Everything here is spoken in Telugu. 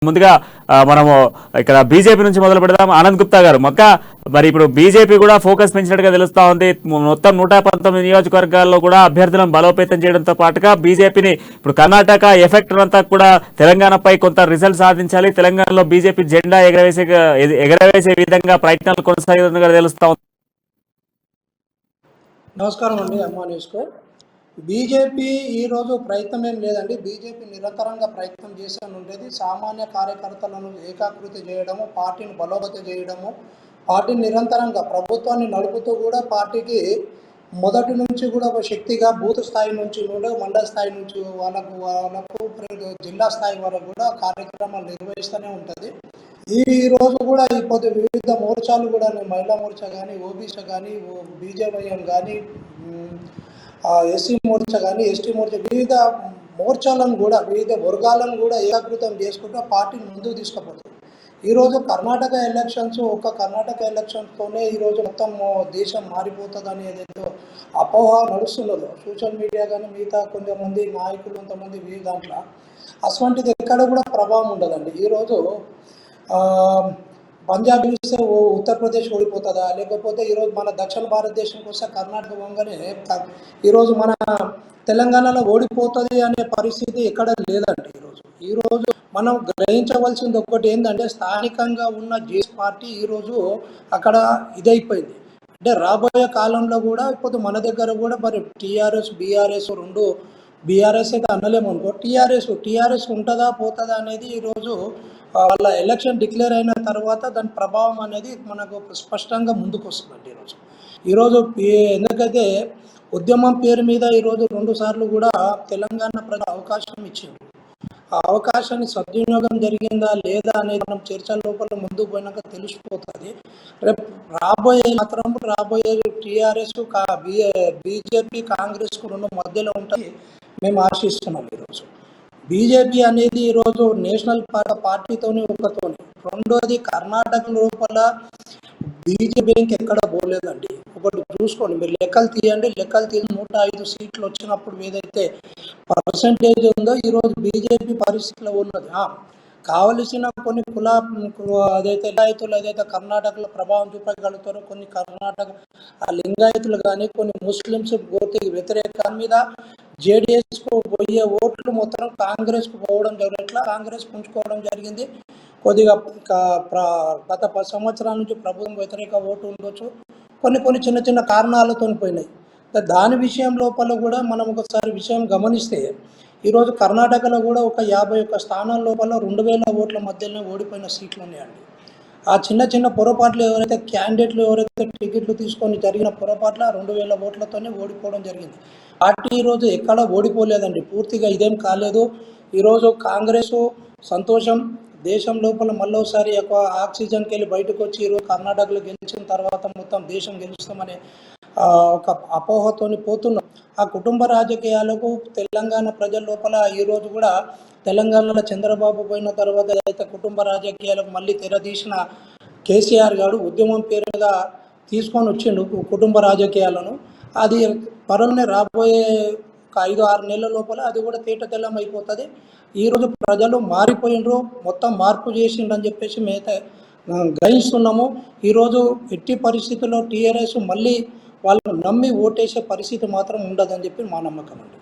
ముందుగా మనము ఇక్కడ బీజేపీ నుంచి మొదలు పెడదాం. ఆనంద్ గుప్తా గారు, మరి ఇప్పుడు బీజేపీ కూడా ఫోకస్ పెంచినట్టుగా తెలుస్తా ఉంది. మొత్తం 119 నియోజకవర్గాల్లో కూడా అభ్యర్థులను బలోపేతం చేయడంతో పాటుగా బీజేపీని ఇప్పుడు కర్ణాటక ఎఫెక్ట్ అంతా కూడా తెలంగాణపై కొంత రిజల్ట్ సాధించాలి, తెలంగాణలో బీజేపీ జెండా ఎగరవేసే విధంగా ప్రయత్నాలు కొనసాగుతున్నట్టుగా తెలుస్తా ఉంది. నమస్కారం అండి, అమ్మా న్యూస్కు. బీజేపీ ఈరోజు ప్రయత్నం ఏం లేదండి. బీజేపీ నిరంతరంగా ప్రయత్నం చేస్తూనే ఉండేది. సామాన్య కార్యకర్తలను ఏకాకృతి చేయడము, పార్టీని బలోపేతం చేయడము, పార్టీని నిరంతరంగా ప్రభుత్వాన్ని నడుపుతూ కూడా పార్టీకి మొదటి నుంచి కూడా ఒక శక్తిగా బూత్ స్థాయి నుంచి కూడా మండల స్థాయి నుంచి వాళ్ళకు జిల్లా స్థాయి వరకు కూడా కార్యక్రమాలు నిర్వహిస్తూనే ఉంటుంది. ఈ రోజు కూడా ఇప్పుడు వివిధ మోర్చాలు కూడా మహిళా మోర్చా కానీ, ఓబీసీ కానీ, బీజేవైఎం కానీ, ఎస్సీ మోర్చా కానీ, ఎస్టీ మోర్చా, వివిధ మోర్చాలను కూడా వివిధ వర్గాలను కూడా ఏకీకృతం చేసుకుంటూ పార్టీని ముందుకు తీసుకుపోతుంది. ఈరోజు కర్ణాటక ఎలక్షన్స్తోనే ఈరోజు మొత్తం దేశం మారిపోతుందని ఏదైతే అపోహ నడుస్తున్నదో సోషల్ మీడియా కానీ మిగతా కొంతమంది నాయకులు కొంతమంది వివిధ దాంట్లో అటువంటిది ఎక్కడ కూడా ప్రభావం ఉండదండి. ఈరోజు పంజాబ్ చూస్తే ఉత్తరప్రదేశ్ ఓడిపోతుందా, లేకపోతే ఈరోజు మన దక్షిణ భారతదేశంకి వస్తే కర్ణాటక వంగనే ఈరోజు మన తెలంగాణలో ఓడిపోతుంది అనే పరిస్థితి ఎక్కడ లేదండి. ఈరోజు మనం గ్రహించవలసింది ఒకటి ఏంటంటే స్థానికంగా ఉన్న జేఎస్ పార్టీ ఈరోజు అక్కడ ఇదైపోయింది. అంటే రాబోయే కాలంలో కూడా ఇప్పుడు మన దగ్గర కూడా మరి టీఆర్ఎస్ బీఆర్ఎస్ రెండు, బీఆర్ఎస్ అయితే అనలేమనుకో, టీఆర్ఎస్ ఉంటుందా పోతుందా అనేది ఈరోజు వాళ్ళ ఎలక్షన్ డిక్లేర్ అయిన తర్వాత దాని ప్రభావం అనేది మనకు స్పష్టంగా ముందుకు వస్తుందండి. ఈరోజు ఎందుకైతే ఉద్యమం పేరు మీద ఈరోజు 2 సార్లు కూడా తెలంగాణ ప్రజలు అవకాశం ఇచ్చింది. ఆ అవకాశాన్ని సద్వినియోగం జరిగిందా లేదా అనేది మనం చర్చల లోపల ముందుకు పోయినాక తెలిసిపోతుంది. రేపు రాబోయే టీఆర్ఎస్ బీజేపీ కాంగ్రెస్కు 2 మధ్యలో ఉంటాయి మేము ఆశిస్తున్నాం. ఈరోజు బీజేపీ అనేది ఈరోజు నేషనల్ పార్టీతోని ఒకతోని, రెండోది కర్ణాటక లోపల బీజేపీ ఎక్కడ పోలేదండి. ఒకటి చూసుకోండి, మీరు లెక్కలు తీసి 105 సీట్లు వచ్చినప్పుడు ఏదైతే పర్సంటేజ్ ఉందో ఈరోజు బీజేపీ పరిస్థితిలో ఉన్నది. కావలసిన కొన్ని అదైతే లింగాయతులు ఏదైతే కర్ణాటకలో ప్రభావం చూపగలుగుతారో కొన్ని కర్ణాటక లింగాయతులు కానీ కొన్ని ముస్లిమ్స్ పూర్తిగా వ్యతిరేకం మీద జేడీఎస్కు పోయే ఓట్లు మొత్తం కాంగ్రెస్కు పోవడం జరిగినట్లా కాంగ్రెస్ పుంజుకోవడం జరిగింది. కొద్దిగా గత 10 సంవత్సరాల నుంచి ప్రభుత్వం వ్యతిరేక ఓటు ఉండొచ్చు, కొన్ని చిన్న కారణాలతో పోయినాయి. దాని విషయం లోపల కూడా మనం ఒకసారి విషయం గమనిస్తే ఈరోజు కర్ణాటకలో కూడా ఒక 51 స్థానాల లోపల 2000 ఓట్ల మధ్యలోనే ఓడిపోయిన సీట్లు ఉన్నాయండి. ఆ చిన్న పొరపాట్లు క్యాండిడేట్లు ఎవరైతే టికెట్లు తీసుకొని జరిగిన పొరపాట్ల 2000 ఓట్లతోనే ఓడిపోవడం జరిగింది. పార్టీ ఈరోజు ఎక్కడ ఓడిపోలేదండి, పూర్తిగా ఇదేం కాలేదు. ఈరోజు కాంగ్రెస్ సంతోషం, దేశం లోపల మళ్ళీసారి ఎక్కువ ఆక్సిజన్కి వెళ్ళి బయటకు వచ్చి ఈరోజు కర్ణాటకలో గెలిచిన తర్వాత మొత్తం దేశం గెలుస్తామనే ఒక అపోహతోని పోతున్నాం. ఆ కుటుంబ రాజకీయాలకు తెలంగాణ ప్రజల లోపల ఈరోజు కూడా తెలంగాణలో చంద్రబాబు పోయిన తర్వాత అయితే కుటుంబ రాజకీయాలకు మళ్ళీ తెరదీసిన కేసీఆర్ గారు ఉద్యమం పేరు మీద తీసుకొని వచ్చిండు కుటుంబ రాజకీయాలను. అది త్వరలోనే రాబోయే ఒక 5-6 నెలల లోపల అది కూడా తేటతెల్లం అయిపోతుంది. ఈరోజు ప్రజలు మారిపోయినరు, మొత్తం మార్పు చేసిండ్రని చెప్పేసి మేమైతే గ్రహిస్తున్నాము. ఈరోజు ఎట్టి పరిస్థితుల్లో టీఆర్ఎస్ మళ్ళీ వాళ్ళు నమ్మి ఓటేసే పరిస్థితి మాత్రం ఉండదని చెప్పి మా నమ్మకం అండి.